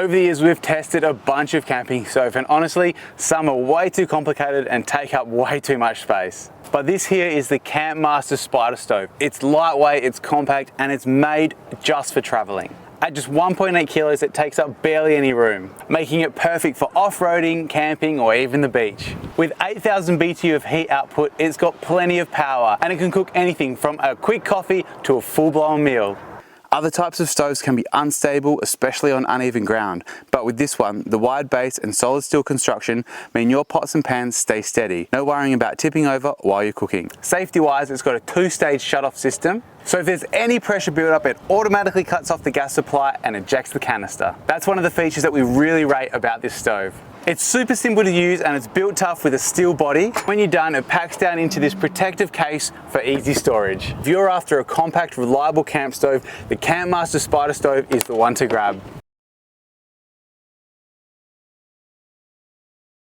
Over the years, we've tested a bunch of camping stoves, and honestly, some are way too complicated and take up way too much space. But this here is the Campmaster Spider Stove. It's lightweight, it's compact, and it's made just for traveling. At just 1.8 kilos, it takes up barely any room, making it perfect for off-roading, camping, or even the beach. With 8,000 BTU of heat output, it's got plenty of power, and it can cook anything from a quick coffee to a full-blown meal. Other types of stoves can be unstable, especially on uneven ground, but with this one, the wide base and solid steel construction mean your pots and pans stay steady. No worrying about tipping over while you're cooking. Safety-wise, it's got a 2-stage shut-off system, so if there's any pressure build-up, it automatically cuts off the gas supply and ejects the canister. That's one of the features that we really rate about this stove. It's super simple to use and it's built tough with a steel body. When you're done, it packs down into this protective case for easy storage. If you're after a compact, reliable camp stove, the Campmaster Spider Stove is the one to grab.